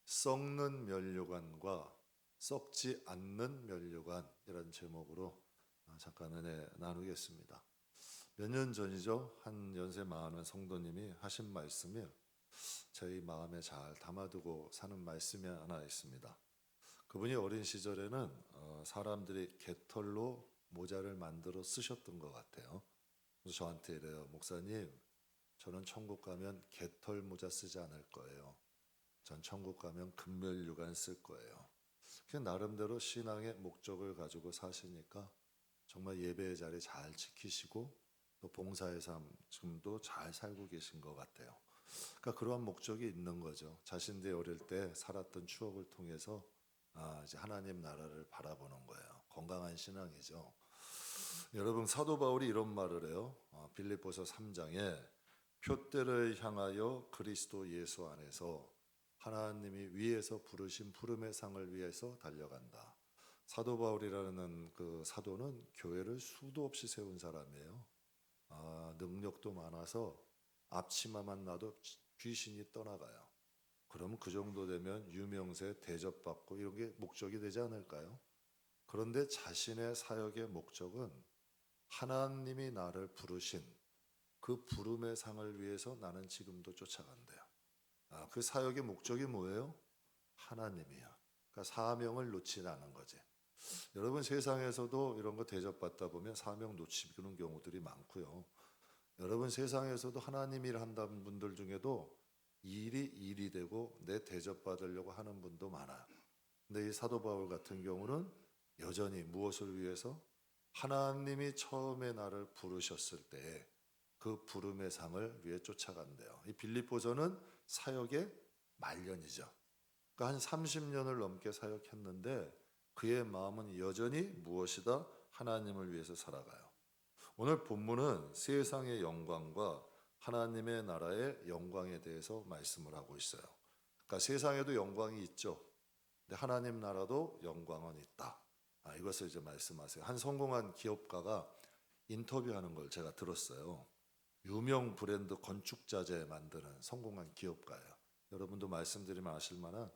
썩는 면류관과 썩지 않는 면류관이라는 제목으로 잠깐 은혜 나누겠습니다. 몇 년 전이죠. 한 연세 많은 성도님이 하신 말씀이 저희 마음에 잘 담아두고 사는 말씀이 하나 있습니다. 그분이 어린 시절에는 사람들이 개털로 모자를 만들어 쓰셨던 것 같아요. 그래서 저한테 이래요. 목사님, 저는 천국 가면 개털 모자 쓰지 않을 거예요. 전 천국 가면 금면류관 쓸 거예요. 그 나름대로 신앙의 목적을 가지고 사시니까 정말 예배의 자리 잘 지키시고 또 봉사의 삶 지금도 잘 살고 계신 것 같아요. 그러니까 그러한 목적이 있는 거죠. 자신들이 어릴 때 살았던 추억을 통해서 이제 하나님 나라를 바라보는 거예요. 건강한 신앙이죠. 여러분 사도 바울이 이런 말을 해요. 빌립보서 3장에 표대를 향하여 그리스도 예수 안에서 하나님이 위에서 부르신 부름의 상을 위해서 달려간다. 사도 바울이라는 그 사도는 교회를 수도 없이 세운 사람이에요. 능력도 많아서 앞치마만 놔도 귀신이 떠나가요. 그러면 그 정도 되면 유명세 대접받고 이런 게 목적이 되지 않을까요? 그런데 자신의 사역의 목적은 하나님이 나를 부르신 그 부름의 상을 위해서 나는 지금도 쫓아간대요. 그 사역의 목적이 뭐예요? 하나님이야. 그러니까 사명을 놓치지 않은 거지. 여러분 세상에서도 이런 거 대접받다 보면 사명 놓치는 경우들이 많고요. 여러분 세상에서도 하나님 일 한다는 분들 중에도 일이 되고 내 대접받으려고 하는 분도 많아요. 근데 이 사도 바울 같은 경우는 여전히 무엇을 위해서? 하나님이 처음에 나를 부르셨을 때 그 부름의 상을 위해 쫓아간대요. 이 빌립보서는 사역의 말년이죠. 그러니까 한 30년을 넘게 사역했는데 그의 마음은 여전히 무엇이다? 하나님을 위해서 살아가요. 오늘 본문은 세상의 영광과 하나님의 나라의 영광에 대해서 말씀을 하고 있어요. 그러니까 세상에도 영광이 있죠. 근데 하나님 나라도 영광은 있다. 이것을 이제 말씀하세요. 한 성공한 기업가가 인터뷰하는 걸 제가 들었어요. 유명 브랜드 건축자재 만드는 성공한 기업가예요. 여러분도 말씀드리면 아실 만한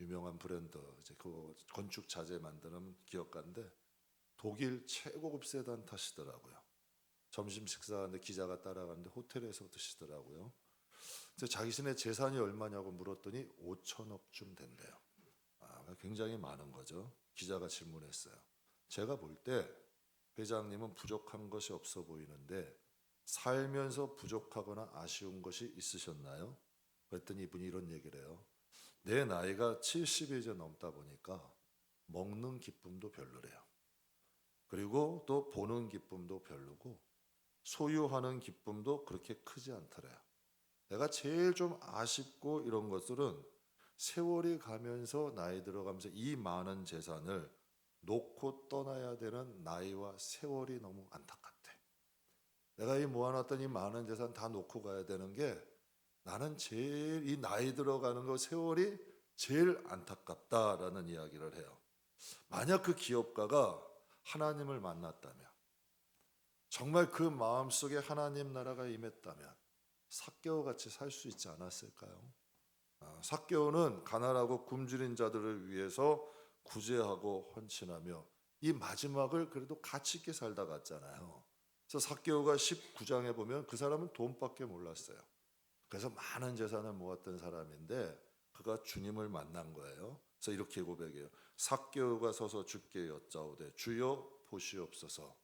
유명한 브랜드 이제 그 건축자재 만드는 기업가인데 독일 최고급 세단 타시더라고요. 점심 식사하는데 기자가 따라가는데 호텔에서 드시더라고요. 그래서 자기신의 재산이 얼마냐고 물었더니 5천억쯤 된대요. 굉장히 많은 거죠. 기자가 질문했어요. 제가 볼 때 회장님은 부족한 것이 없어 보이는데 살면서 부족하거나 아쉬운 것이 있으셨나요? 그랬더니 이분이 이런 얘기를 해요. 내 나이가 70이 이제 넘다 보니까 먹는 기쁨도 별로래요. 그리고 또 보는 기쁨도 별로고 소유하는 기쁨도 그렇게 크지 않더래요. 내가 제일 좀 아쉽고 이런 것들은 세월이 가면서 나이 들어가면서 이 많은 재산을 놓고 떠나야 되는 나이와 세월이 너무 안타깝대. 내가 이 모아놨던 이 많은 재산 다 놓고 가야 되는 게 나는 제일 이 나이 들어가는 거 세월이 제일 안타깝다라는 이야기를 해요. 만약 그 기업가가 하나님을 만났다면 정말 그 마음속에 하나님 나라가 임했다면 삭개오 같이 살 수 있지 않았을까요? 삭개오는 가난하고 굶주린 자들을 위해서 구제하고 헌신하며 이 마지막을 그래도 가치 있게 살다 갔잖아요. 그래서 삭개오가 19장에 보면 그 사람은 돈밖에 몰랐어요. 그래서 많은 재산을 모았던 사람인데 그가 주님을 만난 거예요. 그래서 이렇게 고백해요. 삭개오가 서서 주께 여짜오되 주여 보시옵소서.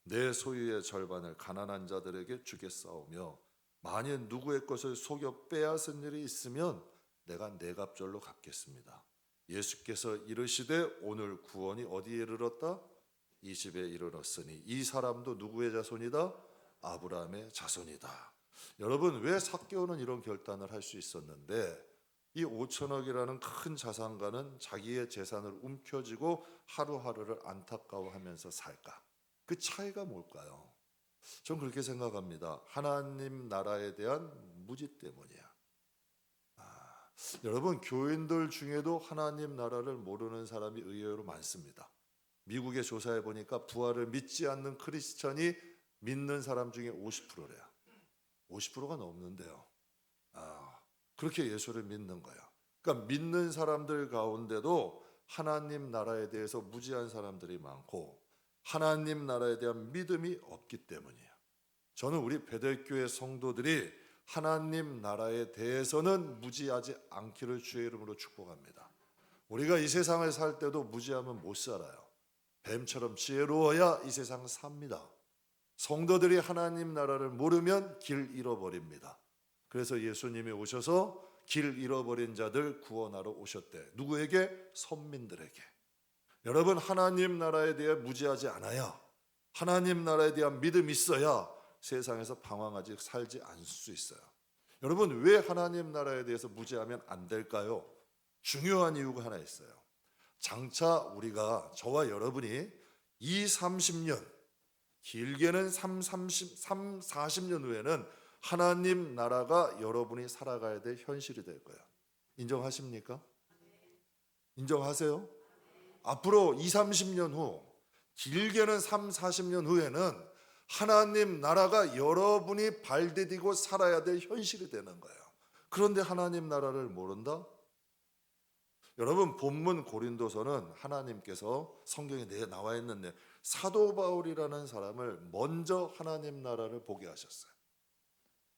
내 소유의 절반을 가난한 자들에게 주겠사오며 만일 누구의 것을 속여 빼앗은 일이 있으면 내가 네 갑절로 갚겠습니다. 예수께서 이르시되 오늘 구원이 어디에 이르렀다? 이 집에 이르렀으니 이 사람도 누구의 자손이다? 아브라함의 자손이다. 여러분 왜 삭개오는 이런 결단을 할 수 있었는데 이 5천억이라는 큰 자산가는 자기의 재산을 움켜쥐고 하루하루를 안타까워하면서 살까? 그 차이가 뭘까요? 전 그렇게 생각합니다. 하나님 나라에 대한 무지 때문이야. 여러분 교인들 중에도 하나님 나라를 모르는 사람이 의외로 많습니다. 미국의 조사해 보니까 부활을 믿지 않는 크리스천이 믿는 사람 중에 50%래요. 50%가 넘는데요. 그렇게 예수를 믿는 거예요. 그러니까 믿는 사람들 가운데도 하나님 나라에 대해서 무지한 사람들이 많고 하나님 나라에 대한 믿음이 없기 때문이에요. 저는 우리 베델교회 성도들이 하나님 나라에 대해서는 무지하지 않기를 주의 이름으로 축복합니다. 우리가 이 세상을 살 때도 무지하면 못 살아요. 뱀처럼 지혜로워야 이 세상을 삽니다. 성도들이 하나님 나라를 모르면 길 잃어버립니다. 그래서 예수님이 오셔서 길 잃어버린 자들 구원하러 오셨대. 누구에게? 선민들에게. 여러분, 하나님 나라에 대해 무지하지 않아야, 하나님 나라에 대한 믿음이 있어야 세상에서 방황하지 살지 않을 수 있어요. 여러분, 왜 하나님 나라에 대해서 무지하면 안 될까요? 중요한 이유가 하나 있어요. 장차 우리가, 저와 여러분이 30년, 길게는 40년 후에는 하나님 나라가 여러분이 살아가야 될 현실이 될 거예요. 인정하십니까? 인정하세요? 앞으로 30년 후, 길게는 40년 후에는 하나님 나라가 여러분이 발디디고 살아야 될 현실이 되는 거예요. 그런데 하나님 나라를 모른다? 여러분, 본문 고린도서는 하나님께서 성경에 나와 있는데 사도 바울이라는 사람을 먼저 하나님 나라를 보게 하셨어요.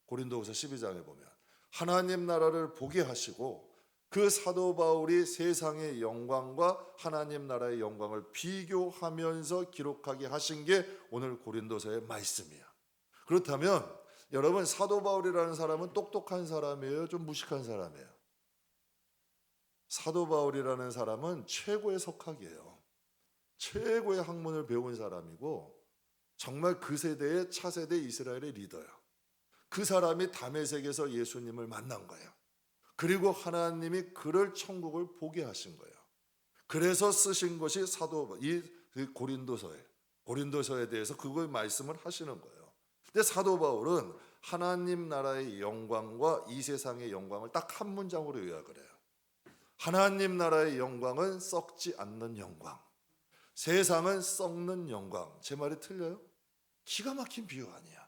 고린도후서 12장에 보면 하나님 나라를 보게 하시고 그 사도 바울이 세상의 영광과 하나님 나라의 영광을 비교하면서 기록하게 하신 게 오늘 고린도서의 말씀이야. 그렇다면 여러분, 사도 바울이라는 사람은 똑똑한 사람이에요? 좀 무식한 사람이에요? 사도 바울이라는 사람은 최고의 석학이에요. 최고의 학문을 배운 사람이고 정말 그 세대의 차세대 이스라엘의 리더야. 그 사람이 다메섹에서 예수님을 만난 거예요. 그리고 하나님이 그를 천국을 보게 하신 거예요. 그래서 쓰신 것이 이 고린도서에 대해서 그걸 말씀을 하시는 거예요. 근데 사도 바울은 하나님 나라의 영광과 이 세상의 영광을 딱 한 문장으로 요약을 해요. 하나님 나라의 영광은 썩지 않는 영광, 세상은 썩는 영광. 제 말이 틀려요? 기가 막힌 비유 아니야.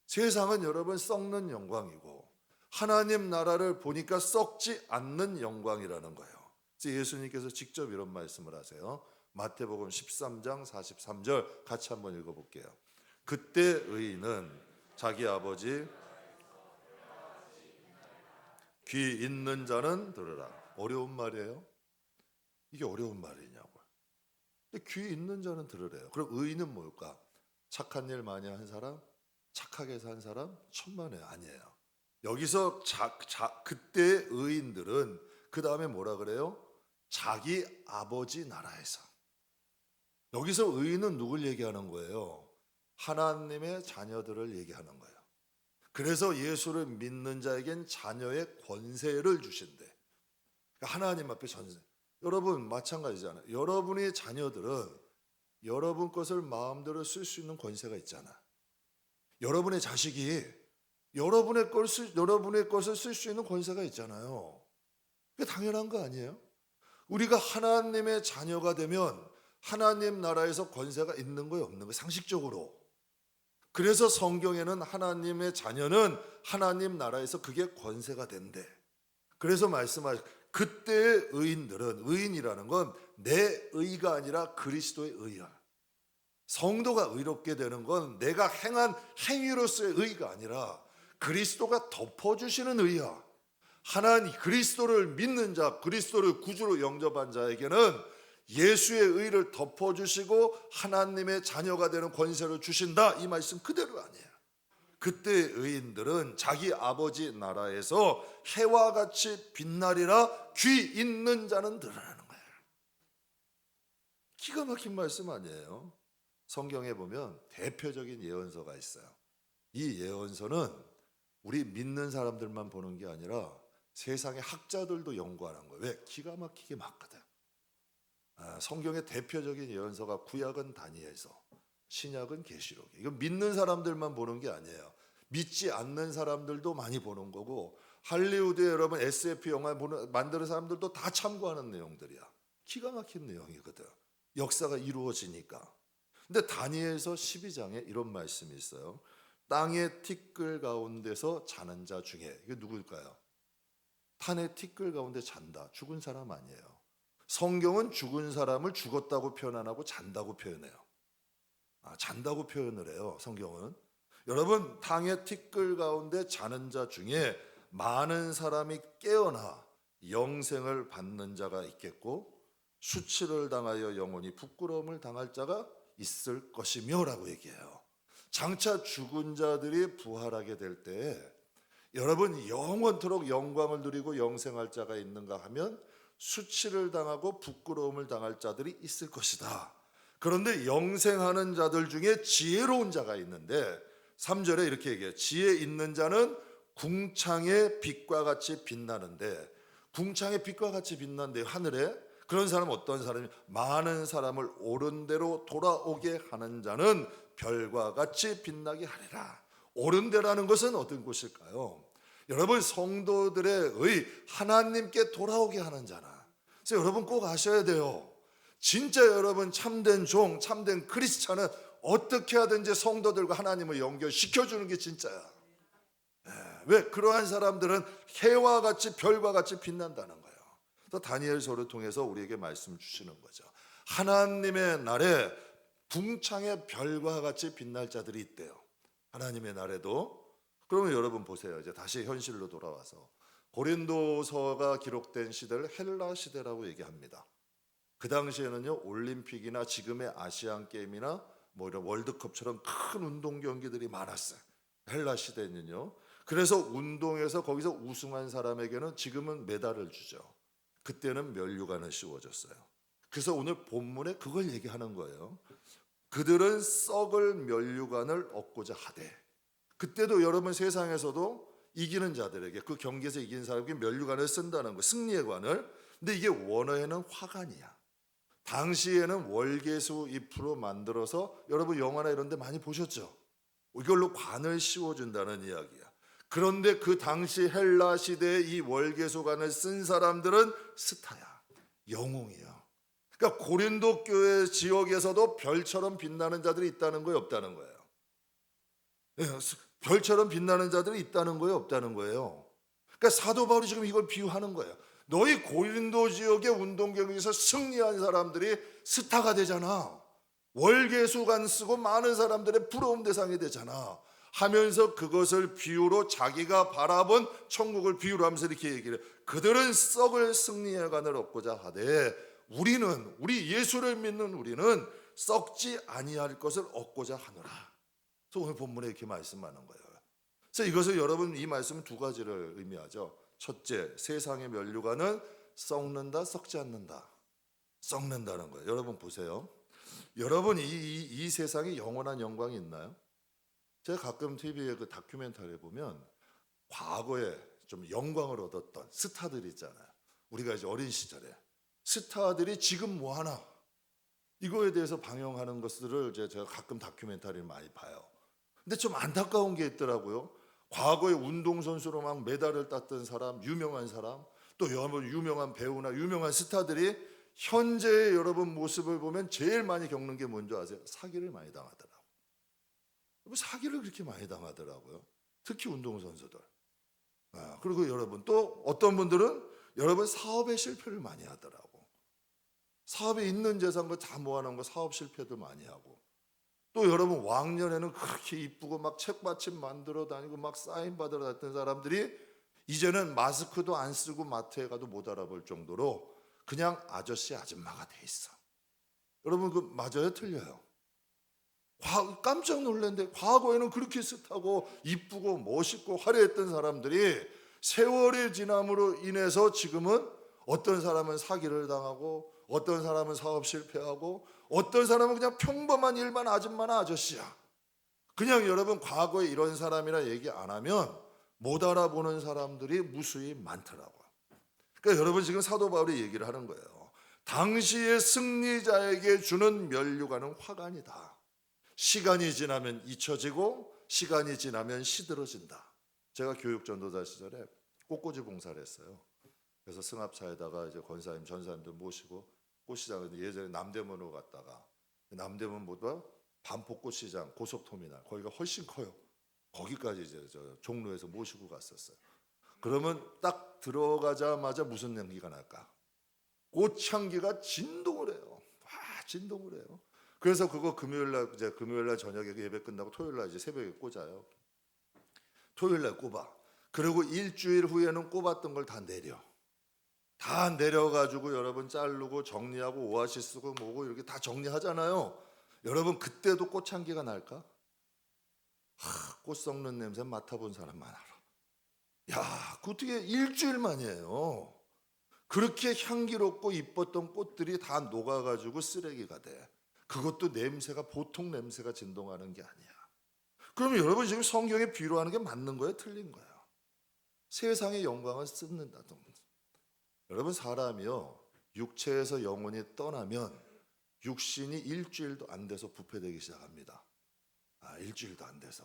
세상은 여러분 썩는 영광이고 하나님 나라를 보니까 썩지 않는 영광이라는 거예요. 그래서 예수님께서 직접 이런 말씀을 하세요. 마태복음 13장 43절 같이 한번 읽어볼게요. 그때 의인은 자기 아버지 귀 있는 자는 들으라. 어려운 말이에요. 이게 어려운 말이냐고요. 근데 귀 있는 자는 들으래요. 그럼 의인은 뭘까? 착한 일 많이 한 사람? 착하게 산 사람? 천만에 아니에요. 여기서 그때의 의인들은 그 다음에 뭐라 그래요? 자기 아버지 나라에서. 여기서 의인은 누굴 얘기하는 거예요? 하나님의 자녀들을 얘기하는 거예요. 그래서 예수를 믿는 자에겐 자녀의 권세를 주신대. 하나님 앞에 전세. 여러분 마찬가지잖아요. 여러분의 자녀들은 여러분 것을 마음대로 쓸 수 있는 권세가 있잖아. 여러분의 자식이 여러분의 것을 쓸 수 있는 권세가 있잖아요. 그게 당연한 거 아니에요? 우리가 하나님의 자녀가 되면 하나님 나라에서 권세가 있는 거예요, 없는 거예요? 상식적으로. 그래서 성경에는 하나님의 자녀는 하나님 나라에서 그게 권세가 된대. 그래서 말씀하신 그때의 의인들은, 의인이라는 건 내 의가 아니라 그리스도의 의야. 성도가 의롭게 되는 건 내가 행한 행위로서의 의가 아니라 그리스도가 덮어주시는 의야. 하나님 그리스도를 믿는 자, 그리스도를 구주로 영접한 자에게는 예수의 의를 덮어주시고 하나님의 자녀가 되는 권세를 주신다. 이 말씀 그대로 아니에요. 그때 의인들은 자기 아버지 나라에서 해와 같이 빛나리라. 귀 있는 자는 들으라는 거예요. 기가 막힌 말씀 아니에요? 성경에 보면 대표적인 예언서가 있어요. 이 예언서는 우리 믿는 사람들만 보는 게 아니라 세상의 학자들도 연구하는 거예요. 왜? 기가 막히게 많거든. 성경의 대표적인 예언서가 구약은 다니엘서, 신약은 계시록. 이건 믿는 사람들만 보는 게 아니에요. 믿지 않는 사람들도 많이 보는 거고, 할리우드에 여러분 SF 영화 만드는 사람들도 다 참고하는 내용들이야. 기가 막힌 내용이거든. 역사가 이루어지니까. 근데 다니엘서 12장에 이런 말씀이 있어요. 땅의 티끌 가운데서 자는 자 중에, 이게 누굴까요? 탄의 티끌 가운데 잔다. 죽은 사람 아니에요. 성경은 죽은 사람을 죽었다고 표현 안 하고 잔다고 표현해요. 잔다고 표현을 해요. 성경은. 여러분, 탕의 티끌 가운데 자는 자 중에 많은 사람이 깨어나 영생을 받는 자가 있겠고 수치를 당하여 영원히 부끄러움을 당할 자가 있을 것이며 라고 얘기해요. 장차 죽은 자들이 부활하게 될 때에 여러분 영원토록 영광을 누리고 영생할 자가 있는가 하면 수치를 당하고 부끄러움을 당할 자들이 있을 것이다. 그런데 영생하는 자들 중에 지혜로운 자가 있는데 3절에 이렇게 얘기해요. 지혜 있는 자는 궁창의 빛과 같이 빛나는데, 궁창의 빛과 같이 빛난데 하늘에 그런 사람은 어떤 사람이 많은 사람을 옳은 대로 돌아오게 하는 자는 별과 같이 빛나게 하리라. 옳은 데라는 것은 어떤 곳일까요? 여러분, 성도들의 하나님께 돌아오게 하는 자나. 그래서 여러분 꼭 아셔야 돼요. 진짜 여러분 참된 종, 참된 크리스찬은 어떻게 하든지 성도들과 하나님을 연결시켜주는 게 진짜야. 왜? 그러한 사람들은 해와 같이 별과 같이 빛난다는 거예요. 그래서 다니엘서를 통해서 우리에게 말씀 주시는 거죠. 하나님의 날에 궁창의 별과 같이 빛날 자들이 있대요. 하나님의 날에도. 그러면 여러분 보세요. 이제 다시 현실로 돌아와서 고린도서가 기록된 시대를 헬라 시대라고 얘기합니다. 그 당시에는요, 올림픽이나 지금의 아시안 게임이나 뭐 이런 월드컵처럼 큰 운동 경기들이 많았어요. 헬라 시대는요. 그래서 운동에서 거기서 우승한 사람에게는 지금은 메달을 주죠. 그때는 면류관을 씌워줬어요. 그래서 오늘 본문에 그걸 얘기하는 거예요. 그들은 썩을 면류관을 얻고자 하되. 그때도 여러분 세상에서도 이기는 자들에게, 그 경기에서 이긴 사람에게 면류관을 쓴다는 거예요. 승리의 관을. 근데 이게 원어에는 화관이야. 당시에는 월계수 잎으로 만들어서 여러분 영화나 이런 데 많이 보셨죠? 이걸로 관을 씌워준다는 이야기야. 그런데 그 당시 헬라 시대에 이 월계수관을 쓴 사람들은 스타야, 영웅이야. 그러니까 고린도 교회 지역에서도 별처럼 빛나는 자들이 있다는 거예요, 없다는 거예요? 별처럼 빛나는 자들이 있다는 거예요, 없다는 거예요? 그러니까 사도 바울이 지금 이걸 비유하는 거예요. 너희 고린도 지역의 운동 경기에서 승리한 사람들이 스타가 되잖아. 월계수관 쓰고 많은 사람들의 부러움 대상이 되잖아. 하면서 그것을 비유로 자기가 바라본 천국을 비유로 하면서 이렇게 얘기를 해요. 그들은 썩을 승리의 관을 얻고자 하되 우리 예수를 믿는 우리는 썩지 아니할 것을 얻고자 하노라. 그래서 오늘 본문에 이렇게 말씀하는 거예요. 그래서 이것을 여러분 이 말씀은 두 가지를 의미하죠. 첫째, 세상의 면류관은 썩는다, 썩지 않는다. 썩는다는 거예요. 여러분 보세요. 여러분 이 세상에 영원한 영광이 있나요? 제가 가끔 TV에 그 다큐멘터리에 보면 과거에 좀 영광을 얻었던 스타들 있잖아요. 우리가 이제 어린 시절에 스타들이 지금 뭐 하나, 이거에 대해서 방영하는 것들을 제가 가끔 다큐멘터리를 많이 봐요. 근데 좀 안타까운 게 있더라고요. 과거에 운동선수로 막 메달을 땄던 사람, 유명한 사람, 또 유명한 배우나 유명한 스타들이 현재의 여러분 모습을 보면 제일 많이 겪는 게 뭔지 아세요? 사기를 많이 당하더라고요. 사기를 그렇게 많이 당하더라고요. 특히 운동선수들. 그리고 여러분 또 어떤 분들은 여러분 사업에 실패를 많이 하더라고. 사업에 있는 재산과 다 모아놓은 거 사업 실패도 많이 하고. 또 여러분 왕년에는 그렇게 이쁘고 막 책받침 만들어 다니고 막 사인 받으러 다녔던 사람들이 이제는 마스크도 안 쓰고 마트에 가도 못 알아볼 정도로 그냥 아저씨 아줌마가 돼 있어. 여러분 그 맞아요, 틀려요? 깜짝 놀랐는데 과거에는 그렇게 스타고 이쁘고 멋있고 화려했던 사람들이 세월의 지남으로 인해서 지금은 어떤 사람은 사기를 당하고 어떤 사람은 사업 실패하고 어떤 사람은 그냥 평범한 일반 아줌마나 아저씨야. 그냥 여러분 과거에 이런 사람이라 얘기 안 하면 못 알아보는 사람들이 무수히 많더라고요. 그러니까 여러분 지금 사도 바울이 얘기를 하는 거예요. 당시의 승리자에게 주는 면류관은 화관이다. 시간이 지나면 잊혀지고 시간이 지나면 시들어진다. 제가 교육 전도자 시절에 꽃꽂이 봉사를 했어요. 그래서 승합차에다가 이제 권사님, 전사님들 모시고 꽃시장을 예전에 남대문으로 갔다가 남대문보다 반포꽃시장, 고속터미널 거기가 훨씬 커요. 거기까지 이제 저 종로에서 모시고 갔었어요. 그러면 딱 딱 들어가자마자 무슨 향기가 날까? 꽃향기가 진동을 해요. 진동을 해요. 그래서 그거 금요일날 저녁에 예배 끝나고 토요일날 이제 새벽에 꽂아요. 토요일날 꼽아. 그리고 일주일 후에는 꼽았던 걸 다 내려. 다 내려가지고 여러분 자르고 정리하고 오아시스고 뭐고 이렇게 다 정리하잖아요. 여러분 그때도 꽃향기가 날까? 꽃 썩는 냄새 맡아본 사람만 알아. 야, 그 어떻게 일주일 만이에요. 그렇게 향기롭고 이뻤던 꽃들이 다 녹아가지고 쓰레기가 돼. 그것도 냄새가 보통 냄새가 진동하는 게 아니야. 그러면 여러분 지금 성경에 비유하는 게 맞는 거예요? 틀린 거예요? 세상의 영광을 쏟는다. 여러분 사람이요 육체에서 영혼이 떠나면 육신이 일주일도 안 돼서 부패되기 시작합니다. 일주일도 안 돼서.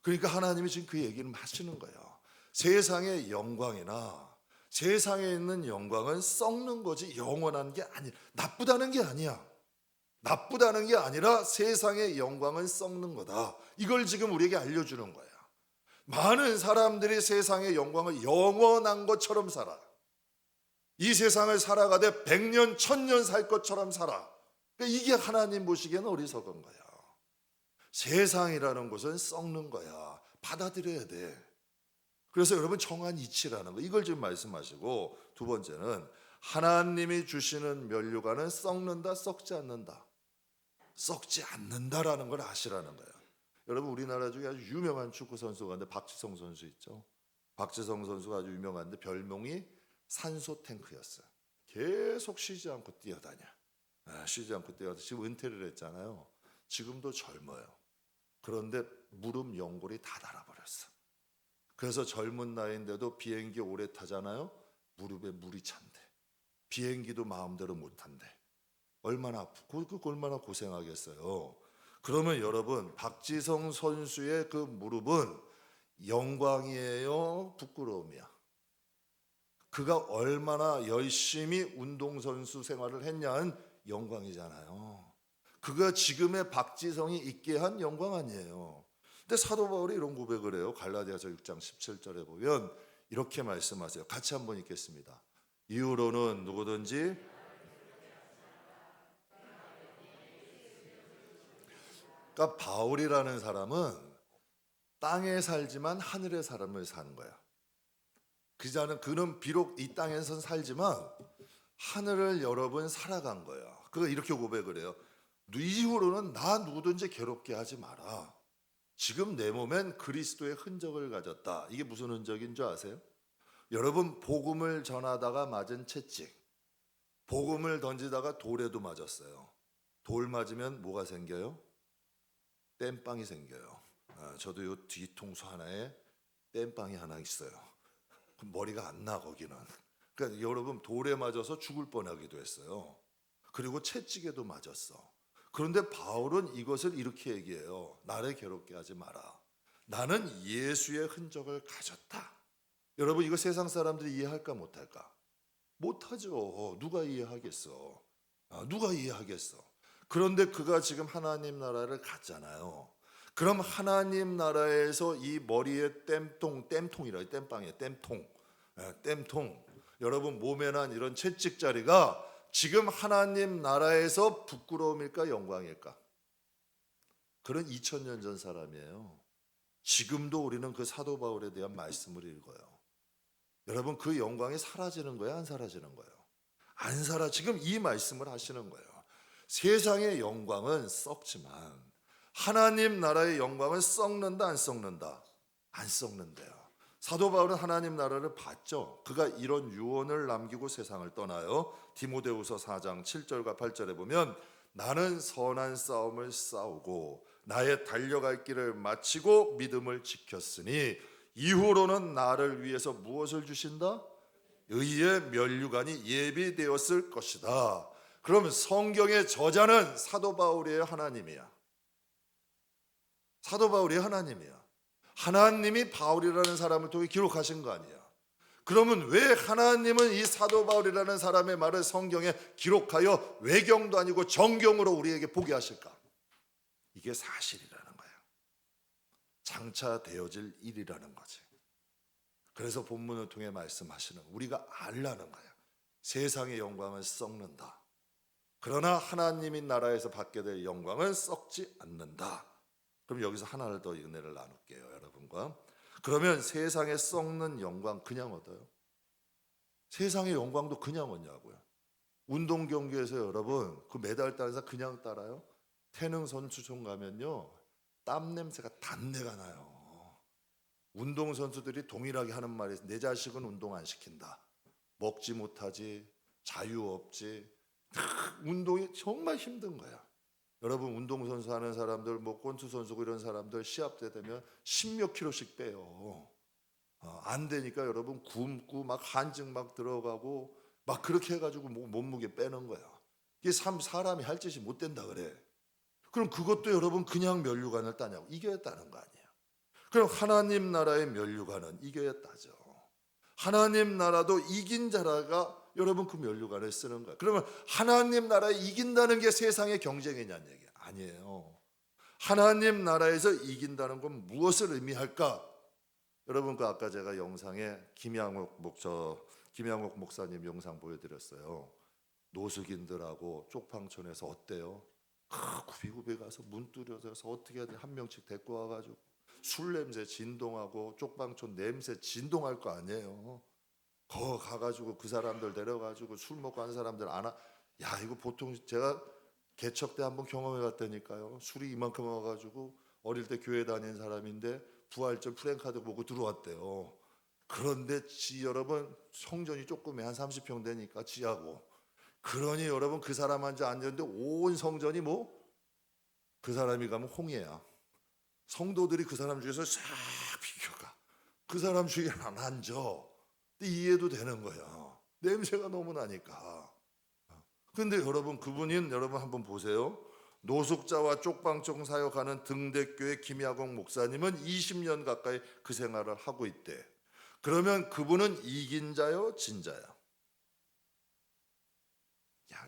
그러니까 하나님이 지금 그 얘기를 하시는 거예요. 세상의 영광이나 세상에 있는 영광은 썩는 거지 영원한 게 아니야. 나쁘다는 게 아니야. 나쁘다는 게 아니라 세상의 영광은 썩는 거다. 이걸 지금 우리에게 알려주는 거야. 많은 사람들이 세상의 영광을 영원한 것처럼 살아. 이 세상을 살아가되 100년, 1000년 살 것처럼 살아. 그러니까 이게 하나님 보시기에는 어리석은 거야. 세상이라는 것은 썩는 거야. 받아들여야 돼. 그래서 여러분 정한 이치라는 거 이걸 지금 말씀하시고, 두 번째는 하나님이 주시는 면류관은 썩는다, 썩지 않는다. 썩지 않는다라는 걸 아시라는 거예요. 여러분 우리나라 중에 아주 유명한 축구 선수가 있는데 박지성 선수 있죠. 박지성 선수가 아주 유명한데 별명이 산소 탱크였어요. 계속 쉬지 않고 뛰어다녀. 쉬지 않고 뛰어다녀. 지금 은퇴를 했잖아요. 지금도 젊어요. 그런데 무릎 연골이 다 닳아버렸어. 그래서 젊은 나이인데도 비행기 오래 타잖아요. 무릎에 물이 찬대. 비행기도 마음대로 못 탄대. 얼마나 얼마나 고생하겠어요. 그러면 여러분 박지성 선수의 그 무릎은 영광이에요, 부끄러움이야? 그가 얼마나 열심히 운동선수 생활을 했냐는 영광이잖아요. 그가 지금의 박지성이 있게 한 영광 아니에요. 근데 사도 바울이 이런 고백을 해요. 갈라디아서 6장 17절에 보면 이렇게 말씀하세요. 같이 한번 읽겠습니다. 이후로는 누구든지 그러니까 바울이라는 사람은 땅에 살지만 하늘의 삶을 사는 거야. 그는 비록 이 땅에선 살지만 하늘을 여러 번 살아간 거야. 그가 이렇게 고백을 해요. 이후로는 나 누구든지 괴롭게 하지 마라. 지금 내 몸엔 그리스도의 흔적을 가졌다. 이게 무슨 흔적인 줄 아세요? 여러분 복음을 전하다가 맞은 채찍, 복음을 던지다가 돌에도 맞았어요. 돌 맞으면 뭐가 생겨요? 땜빵이 생겨요. 저도 요 뒤통수 하나에 땜빵이 하나 있어요. 머리가 안 나 거기는. 그러니까 여러분 돌에 맞아서 죽을 뻔하기도 했어요. 그리고 채찍에도 맞았어. 그런데 바울은 이것을 이렇게 얘기해요. 나를 괴롭게 하지 마라. 나는 예수의 흔적을 가졌다. 여러분 이거 세상 사람들이 이해할까 못할까? 못하죠. 누가 이해하겠어? 누가 이해하겠어? 그런데 그가 지금 하나님 나라를 갔잖아요. 그럼 하나님 나라에서 이 머리에 땜통이라 땜빵이에요. 땜통. 여러분 몸에 난 이런 채찍자리가 지금 하나님 나라에서 부끄러움일까 영광일까? 그런 2000년 전 사람이에요. 지금도 우리는 그 사도 바울에 대한 말씀을 읽어요. 여러분 그 영광이 사라지는 거예요? 안 사라지는 거예요? 안 사라. 지금 이 말씀을 하시는 거예요. 세상의 영광은 썩지만 하나님 나라의 영광은 썩는다, 안 썩는다? 안 썩는데요. 사도 바울은 하나님 나라를 봤죠. 그가 이런 유언을 남기고 세상을 떠나요. 디모데후서 4장 7절과 8절에 보면 나는 선한 싸움을 싸우고 나의 달려갈 길을 마치고 믿음을 지켰으니 이후로는 나를 위해서 무엇을 주신다? 의의 면류관이 예비되었을 것이다. 그러면 성경의 저자는 사도 바울이에요, 하나님이야? 사도 바울이 하나님이야. 하나님이 바울이라는 사람을 통해 기록하신 거 아니야. 그러면 왜 하나님은 이 사도 바울이라는 사람의 말을 성경에 기록하여 외경도 아니고 정경으로 우리에게 보게 하실까? 이게 사실이라는 거야. 장차 되어질 일이라는 거지. 그래서 본문을 통해 말씀하시는 우리가 알라는 거예요. 세상의 영광은 썩는다. 그러나 하나님의 나라에서 받게 될 영광은 썩지 않는다. 그럼 여기서 하나를 더 은혜를 나눌게요, 여러분과. 그러면 세상에 썩는 영광 그냥 얻어요? 세상의 영광도 그냥 얻냐고요? 운동 경기에서 여러분 그 메달 따라서 그냥 따라요? 태능 선수촌 가면요 땀 냄새가 단내가 나요. 운동 선수들이 동일하게 하는 말이 있어요. 내 자식은 운동 안 시킨다. 먹지 못하지, 자유 없지. 운동이 정말 힘든 거야. 여러분 운동선수 하는 사람들, 뭐 권투 선수고 이런 사람들 시합 때 되면 10몇 킬로씩 빼요. 안 되니까 여러분 굶고 막 한증 막 들어가고 막 그렇게 해가지고 몸무게 빼는 거야. 이게 사람이 할 짓이 못 된다 그래. 그럼 그것도 여러분 그냥 면류관을 따냐고? 이겨야겠다는 거 아니에요. 그럼 하나님 나라의 면류관은 이겨야겠다죠. 하나님 나라도 이긴 자라가 여러분 그 면류관을 쓰는 거예요. 그러면 하나님 나라에 이긴다는 게 세상의 경쟁이냐는 얘기 아니에요. 하나님 나라에서 이긴다는 건 무엇을 의미할까? 여러분 그 아까 제가 영상에 김양옥 목사님 영상 보여드렸어요. 노숙인들하고 쪽방촌에서 어때요? 구비구비 가서 문 뚫어져서 어떻게 하든 한 명씩 데리고 와가지고 술 냄새 진동하고 쪽방촌 냄새 진동할 거 아니에요. 거 가가지고 그 사람들 데려가지고 술 먹고 하는 사람들 야 이거 보통 제가 개척 때 한번 경험해 봤다니까요. 술이 이만큼 와가지고 어릴 때 교회 다닌 사람인데 부활절 프랭카드 보고 들어왔대요. 그런데 여러분 성전이 조그매 한 30평 되니까 지하고 그러니 여러분 그 사람 앉았는데 온 성전이 그 사람이 가면 홍해야. 성도들이 그 사람 중에서 싹 비켜가. 그 사람 주위에 안 앉아. 이해도 되는 거야. 냄새가 너무 나니까. 근데 여러분 여러분 한번 보세요. 노숙자와 쪽방촌 사역하는 등대교회 김야공 목사님은 20년 가까이 그 생활을 하고 있대. 그러면 그분은 이긴 자요, 진 자요?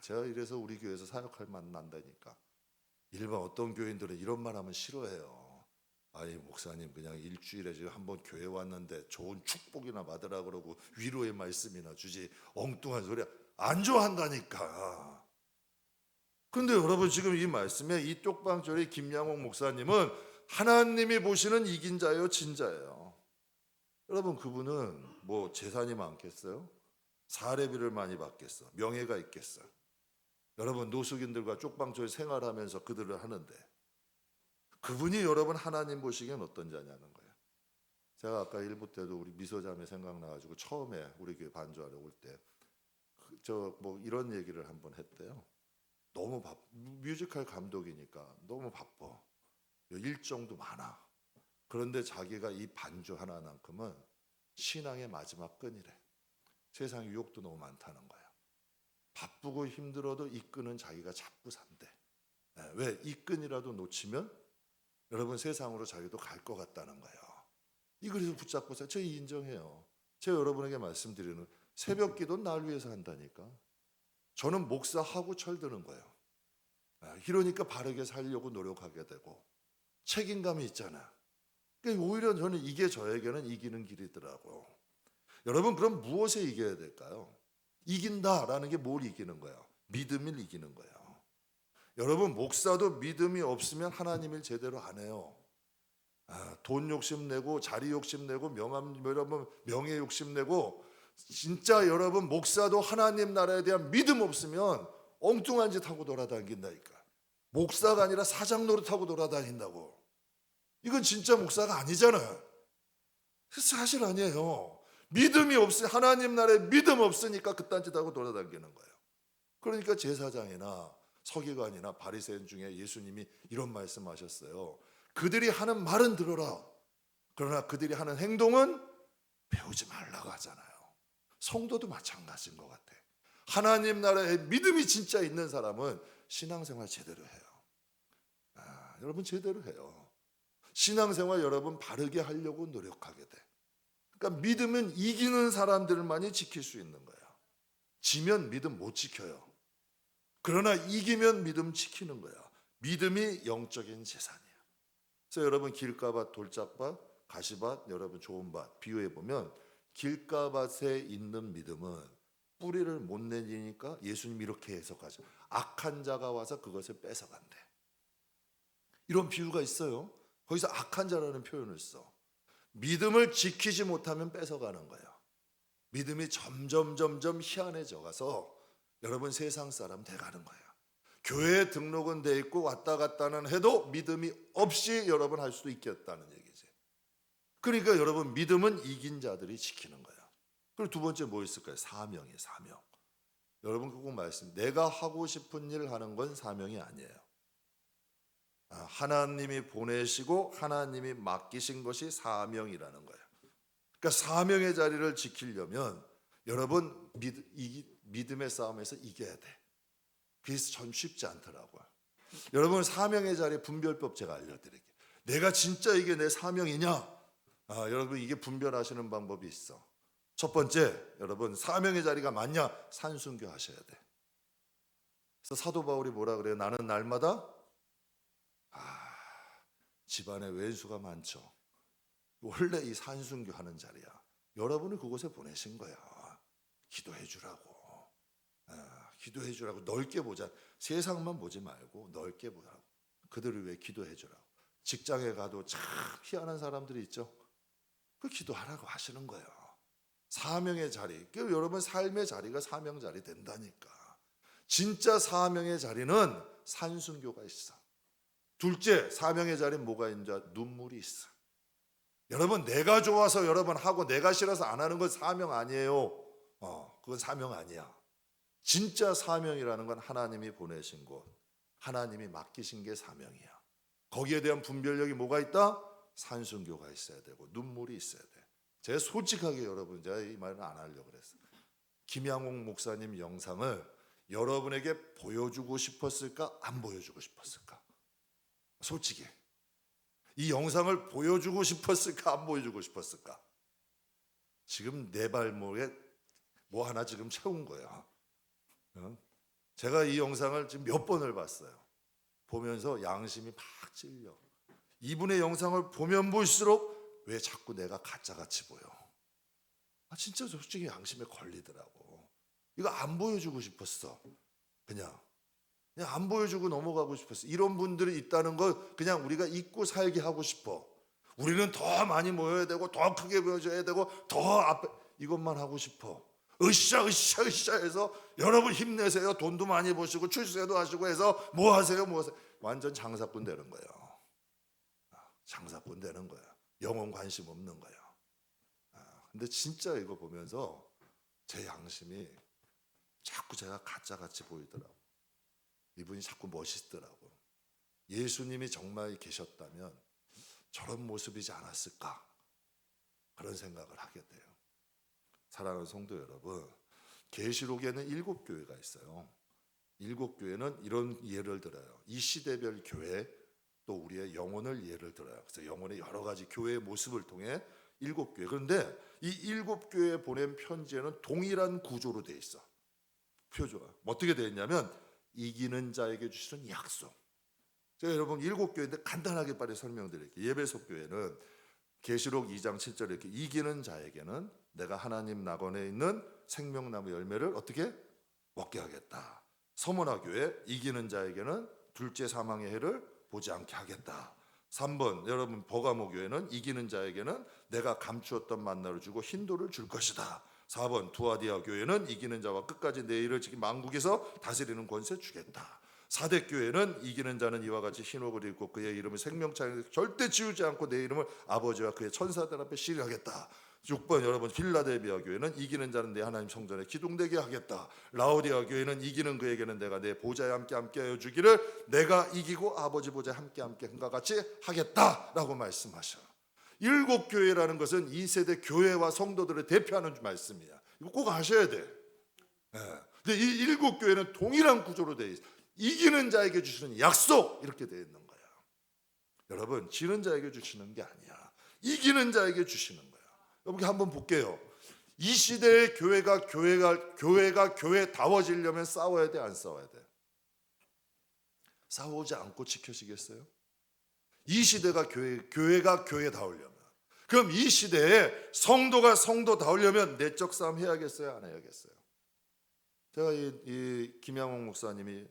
제가 이래서 우리 교회에서 사역할 맛 난다니까. 일반 어떤 교인들은 이런 말 하면 싫어해요. 아니 목사님 그냥 일주일에 지금 한번 교회 왔는데 좋은 축복이나 받으라 그러고 위로의 말씀이나 주지 엉뚱한 소리 안 좋아한다니까. 근데 여러분 지금 이 말씀에 이 쪽방촌의 김양옥 목사님은 하나님이 보시는 이긴 자예요, 진 자예요? 여러분 그분은 재산이 많겠어요? 사례비를 많이 받겠어? 명예가 있겠어? 여러분 노숙인들과 쪽방촌에 생활하면서 그들을 하는데 그분이 여러분 하나님 보시기엔 어떤 자냐는 거예요. 제가 아까 일부 때도 우리 미소자매 생각나가지고 처음에 우리 교회 반주하러 올 때 이런 얘기를 한번 했대요. 너무 뮤지컬 감독이니까 너무 바빠. 일정도 많아. 그런데 자기가 이 반주 하나만큼은 신앙의 마지막 끈이래. 세상 유혹도 너무 많다는 거예요. 바쁘고 힘들어도 이 끈은 자기가 잡고 산대. 왜? 이 끈이라도 놓치면 여러분 세상으로 자기도 갈 것 같다는 거예요. 이거를 붙잡고 저 인정해요. 제가 여러분에게 말씀드리는 새벽 기도는 날 위해서 한다니까. 저는 목사하고 철드는 거예요. 이러니까 바르게 살려고 노력하게 되고 책임감이 있잖아. 그러니까 오히려 저는 이게 저에게는 이기는 길이더라고. 여러분 그럼 무엇에 이겨야 될까요? 이긴다라는 게 뭘 이기는 거예요? 믿음을 이기는 거예요. 여러분 목사도 믿음이 없으면 하나님을 제대로 안 해요. 돈 욕심내고 자리 욕심내고 명예 욕심내고 진짜 여러분 목사도 하나님 나라에 대한 믿음 없으면 엉뚱한 짓 하고 돌아다닌다니까. 목사가 아니라 사장 노릇하고 돌아다닌다고. 이건 진짜 목사가 아니잖아요. 사실 아니에요. 믿음이 하나님 나라에 믿음 없으니까 그딴 짓 하고 돌아다니는 거예요. 그러니까 제사장이나 서기관이나 바리새인 중에 예수님이 이런 말씀하셨어요. 그들이 하는 말은 들어라. 그러나 그들이 하는 행동은 배우지 말라고 하잖아요. 성도도 마찬가지인 것 같아. 하나님 나라에 믿음이 진짜 있는 사람은 신앙생활 제대로 해요. 여러분 제대로 해요. 신앙생활 여러분 바르게 하려고 노력하게 돼. 그러니까 믿음은 이기는 사람들만이 지킬 수 있는 거예요. 지면 믿음 못 지켜요. 그러나 이기면 믿음 지키는 거야. 믿음이 영적인 재산이야. 그래서 여러분 길가밭, 돌짝밭, 가시밭, 여러분 좋은 밭 비유해 보면 길가밭에 있는 믿음은 뿌리를 못 내리니까 예수님이 이렇게 해석하죠. 악한 자가 와서 그것을 뺏어간대. 이런 비유가 있어요. 거기서 악한 자라는 표현을 써. 믿음을 지키지 못하면 뺏어가는 거예요. 믿음이 점점 희한해져 가서 여러분 세상 사람 돼가는 거예요. 교회에 등록은 돼 있고 왔다 갔다는 해도 믿음이 없이 여러분 할 수도 있겠다는 얘기지. 그러니까 여러분 믿음은 이긴 자들이 지키는 거예요. 그리고 두 번째 뭐 있을까요? 사명이에요. 사명. 여러분 그거 말씀. 내가 하고 싶은 일 하는 건 사명이 아니에요. 하나님이 보내시고 하나님이 맡기신 것이 사명이라는 거예요. 그러니까 사명의 자리를 지키려면 여러분 믿음의 싸움에서 이겨야 돼. 그래서 참 쉽지 않더라고요. 여러분 사명의 자리 분별법 제가 알려드릴게요. 내가 진짜 이게 내 사명이냐? 여러분 이게 분별하시는 방법이 있어. 첫 번째, 여러분 사명의 자리가 맞냐? 산순교 하셔야 돼. 그래서 사도 바울이 뭐라 그래요? 나는 날마다 집안에 왼수가 많죠. 원래 이 산순교 하는 자리야. 여러분을 그곳에 보내신 거야. 기도해 주라고. 기도해 주라고. 넓게 보자. 세상만 보지 말고 넓게 보라고. 그들을 위해 기도해 주라고. 직장에 가도 참 희한한 사람들이 있죠. 그 기도하라고 하시는 거예요. 사명의 자리. 여러분 삶의 자리가 사명 자리 된다니까. 진짜 사명의 자리는 산순교가 있어. 둘째, 사명의 자리는 뭐가 있는지 눈물이 있어. 여러분 내가 좋아서 여러분 하고 내가 싫어서 안 하는 건 사명 아니에요. 그건 사명 아니야. 진짜 사명이라는 건 하나님이 보내신 곳, 하나님이 맡기신 게 사명이야. 거기에 대한 분별력이 뭐가 있다? 산순교가 있어야 되고 눈물이 있어야 돼. 제가 솔직하게 여러분 제가 이 말은 안 하려고 그랬어요. 김양옥 목사님 영상을 여러분에게 보여주고 싶었을까? 안 보여주고 싶었을까? 솔직히 이 영상을 보여주고 싶었을까? 안 보여주고 싶었을까? 지금 내 발목에 뭐 하나 지금 채운 거야. 제가 이 영상을 지금 몇 번을 봤어요. 보면서 양심이 막 찔려. 이분의 영상을 보면 볼수록 왜 자꾸 내가 가짜같이 보여? 진짜 솔직히 양심에 걸리더라고. 이거 안 보여주고 싶었어. 그냥 안 보여주고 넘어가고 싶었어. 이런 분들이 있다는 걸 그냥 우리가 잊고 살게 하고 싶어. 우리는 더 많이 모여야 되고 더 크게 보여줘야 되고 더 앞에 이것만 하고 싶어. 으쌰 해서 여러분 힘내세요. 돈도 많이 버시고 출세도 하시고 해서 뭐 하세요? 완전 장사꾼 되는 거예요. 장사꾼 되는 거예요. 영혼 관심 없는 거예요. 근데 진짜 이거 보면서 제 양심이 자꾸 제가 가짜같이 보이더라고. 이분이 자꾸 멋있더라고. 예수님이 정말 계셨다면 저런 모습이지 않았을까? 그런 생각을 하게 돼요. 사랑하는 성도 여러분, 계시록에는 7교회가 있어요. 7교회는 이런 예를 들어요. 이 시대별 교회, 또 우리의 영혼을 예를 들어요. 그래서 영혼의 여러 가지 교회의 모습을 통해 7교회. 그런데 이 7교회에 보낸 편지에는 동일한 구조로 돼 있어. 표조가 어떻게 되어 있냐면 이기는 자에게 주시는 약속. 제가 여러분 7교회인데 간단하게 빨리 설명드릴게요. 예배소 교회는 계시록 2장 7절에 이렇게 이기는 자에게는 내가 하나님 낙원에 있는 생명나무 열매를 어떻게 먹게 하겠다. 서문화 교회 이기는 자에게는 둘째 사망의 해를 보지 않게 하겠다. 3번 여러분 버가모 교회는 이기는 자에게는 내가 감추었던 만나를 주고 흰돌을 줄 것이다. 4번 두아디아 교회는 이기는 자와 끝까지 내 일을 지키 만국에서 다스리는 권세 주겠다. 사대 교회는 이기는 자는 이와 같이 흰옷을 입고 그의 이름을 생명창에서 절대 지우지 않고 내 이름을 아버지와 그의 천사들 앞에 시리하겠다. 6번 여러분 필라델비아 교회는 이기는 자는 내 하나님 성전에 기둥되게 하겠다. 라오디아 교회는 이기는 그에게는 내가 내 보좌에 함께하여 주기를 내가 이기고 아버지 보좌에 함께 한과 같이 하겠다라고 말씀하셔요. 7교회라는 것은 2세대 교회와 성도들을 대표하는 말씀이야. 이거 꼭 아셔야 돼. 근데 이 7교회는 동일한 구조로 되어 있어요. 이기는 자에게 주시는 약속 이렇게 되어 있는 거야. 여러분 지는 자에게 주시는 게 아니야. 이기는 자에게 주시는 거야. 여러분 한번 볼게요. 이 시대의 교회가 교회다워지려면 싸워야 돼, 안 싸워야 돼? 싸우지 않고 지켜지겠어요? 이 시대가 교회다우려면 그럼 이 시대에 성도가 성도다우려면 내적 싸움 해야겠어요? 안 해야겠어요? 제가 이 김양옥 목사님이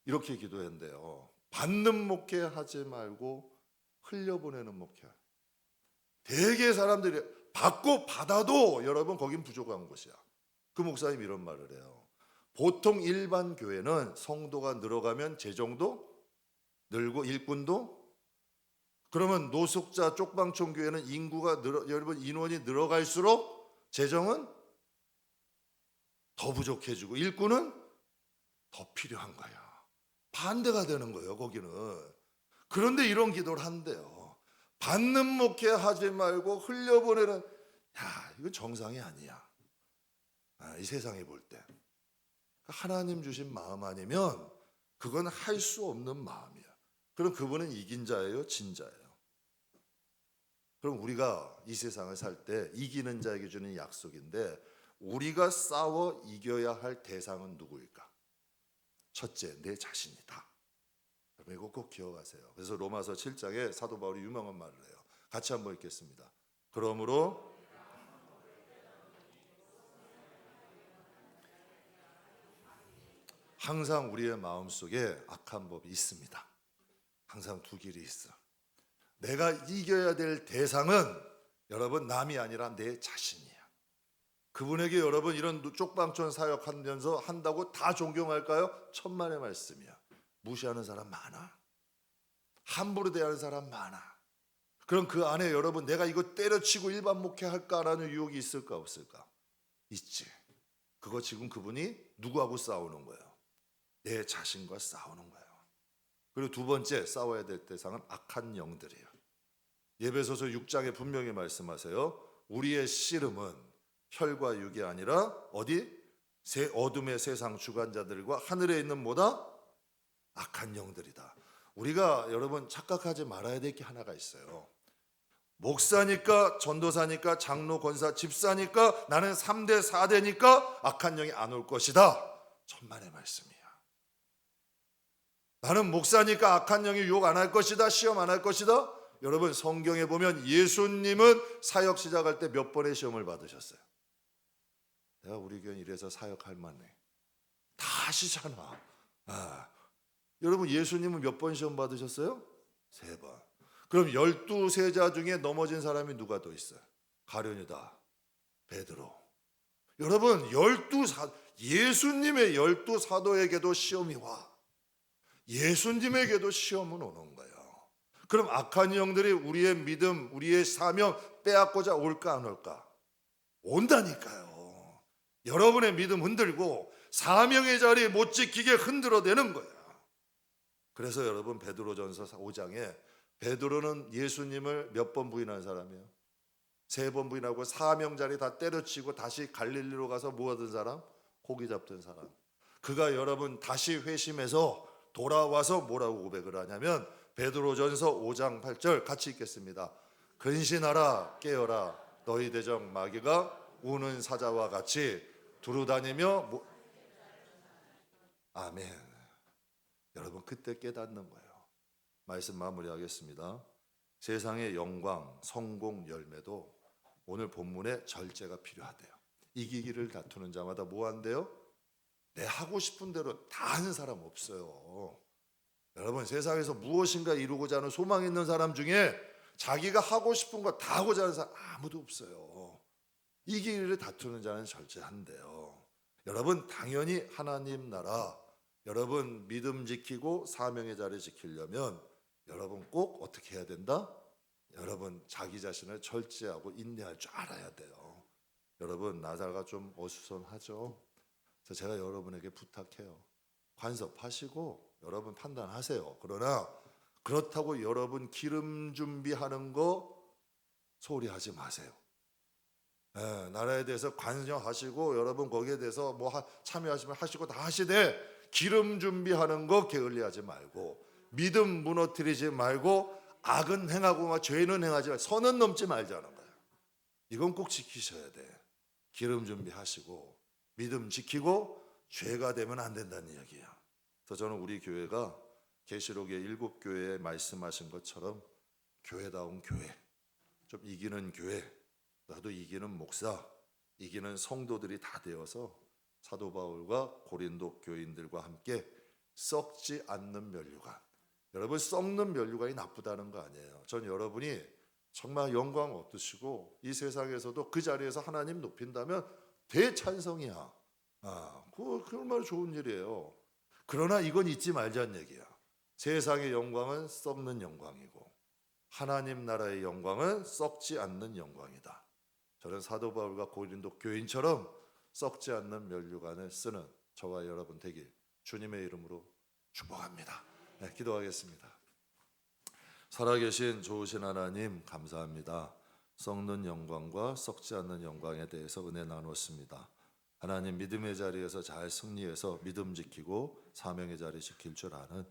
이렇게 기도했는데요. 받는 목회 하지 말고 흘려보내는 목회. 대개 사람들이 받고 받아도 여러분 거긴 부족한 곳이야. 그 목사님 이런 말을 해요. 보통 일반 교회는 성도가 늘어가면 재정도 늘고 일꾼도, 그러면 노숙자 쪽방촌 교회는 인구가 여러분 인원이 늘어갈수록 재정은 더 부족해지고 일꾼은 더 필요한 거야. 반대가 되는 거예요, 거기는. 그런데 이런 기도를 한대요. 받는 목회 하지 말고 흘려보내는, 이거 정상이 아니야. 이 세상에 볼 때. 하나님 주신 마음 아니면 그건 할 수 없는 마음이야. 그럼 그분은 이긴 자예요, 진 자예요? 그럼 우리가 이 세상을 살 때 이기는 자에게 주는 약속인데, 우리가 싸워 이겨야 할 대상은 누구일까? 첫째, 내 자신이다. 이거 꼭 기억하세요. 그래서 로마서 7장에 사도 바울이 유명한 말을 해요. 같이 한번 읽겠습니다. 그러므로 항상 우리의 마음속에 악한 법이 있습니다. 항상 두 길이 있어. 내가 이겨야 될 대상은 여러분 남이 아니라 내 자신이야. 그분에게 여러분 이런 쪽방촌 사역하면서 한다고 다 존경할까요? 천만의 말씀이야. 무시하는 사람 많아. 함부로 대하는 사람 많아. 그럼 그 안에 여러분 내가 이거 때려치고 일반 목회할까라는 유혹이 있을까 없을까? 있지. 그거 지금 그분이 누구하고 싸우는 거예요? 내 자신과 싸우는 거예요. 그리고 두 번째 싸워야 될 대상은 악한 영들이에요. 예배소서 6장에 분명히 말씀하세요. 우리의 씨름은 혈과 육이 아니라 어디? 어둠의 세상 주관자들과 하늘에 있는 뭐다? 악한 영들이다. 우리가 여러분 착각하지 말아야 될 게 하나가 있어요. 목사니까 전도사니까 장로 권사 집사니까 나는 3대 4대니까 악한 영이 안 올 것이다. 천만의 말씀이야. 나는 목사니까 악한 영이 유혹 안 할 것이다. 시험 안 할 것이다. 여러분 성경에 보면 예수님은 사역 시작할 때 몇 번의 시험을 받으셨어요? 내가 우리 교회 이래서 사역할 만해. 다 아시잖아. 여러분 예수님은 몇 번 시험 받으셨어요? 3번. 그럼 12세자 중에 넘어진 사람이 누가 더 있어요? 가룟유다, 베드로. 여러분 예수님의 12사도에게도 시험이 와. 예수님에게도 시험은 오는 거예요. 그럼 악한 영들이 우리의 믿음, 우리의 사명 빼앗고자 올까 안 올까? 온다니까요. 여러분의 믿음 흔들고 사명의 자리 못 지키게 흔들어대는 거야. 그래서 여러분 베드로전서 5장에 베드로는 예수님을 몇 번 부인한 사람이에요? 3번 부인하고 사명 자리 다 때려치고 다시 갈릴리로 가서 뭐 하던 사람? 고기 잡던 사람. 그가 여러분 다시 회심해서 돌아와서 뭐라고 고백을 하냐면 베드로전서 5장 8절 같이 읽겠습니다. 근신하라 깨어라 너희 대적 마귀가 우는 사자와 같이 두루다니며 아멘. 여러분 그때 깨닫는 거예요. 말씀 마무리하겠습니다. 세상의 영광, 성공, 열매도 오늘 본문에 절제가 필요하대요. 이기기를 다투는 자마다 뭐 한대요? 내 하고 싶은 대로 다 하는 사람 없어요. 여러분 세상에서 무엇인가 이루고자 하는 소망 있는 사람 중에 자기가 하고 싶은 거 다 하고자 하는 사람 아무도 없어요. 이기기를 다투는 자는 절제한대요. 여러분 당연히 하나님 나라 여러분 믿음 지키고 사명의 자리 지키려면 여러분 꼭 어떻게 해야 된다? 여러분 자기 자신을 절제하고 인내할 줄 알아야 돼요. 여러분 나사가 좀 어수선하죠. 그래서 제가 여러분에게 부탁해요. 관섭하시고 여러분 판단하세요. 그러나 그렇다고 여러분 기름 준비하는 거 소홀히 하지 마세요. 나라에 대해서 관여하시고 여러분 거기에 대해서 뭐 참여하시면 하시고 다 하시되 기름 준비하는 거 게을리하지 말고 믿음 무너뜨리지 말고 악은 행하고 막 죄는 행하지 말고 선은 넘지 말자는 거예요. 이건 꼭 지키셔야 돼. 기름 준비하시고 믿음 지키고 죄가 되면 안 된다는 이야기야. 그래서 저는 우리 교회가 계시록의 7교회에 말씀하신 것처럼 교회다운 교회, 좀 이기는 교회, 나도 이기는 목사, 이기는 성도들이 다 되어서 사도 바울과 고린도 교인들과 함께 썩지 않는 면류관. 여러분, 썩는 면류관이 나쁘다는 거 아니에요. 전 여러분이 정말 영광 얻으시고 이 세상에서도 그 자리에서 하나님 높인다면 대찬성이야. 그 얼마나 좋은 일이에요. 그러나 이건 잊지 말자는 얘기야. 세상의 영광은 썩는 영광이고 하나님 나라의 영광은 썩지 않는 영광이다. 저는 사도 바울과 고린도 교인처럼 썩지 않는 면류관을 쓰는 저와 여러분 되길 주님의 이름으로 축복합니다. 네, 기도하겠습니다. 살아계신 좋으신 하나님 감사합니다. 썩는 영광과 썩지 않는 영광에 대해서 은혜 나눴습니다. 하나님, 믿음의 자리에서 잘 승리해서 믿음 지키고 사명의 자리 지킬 줄 아는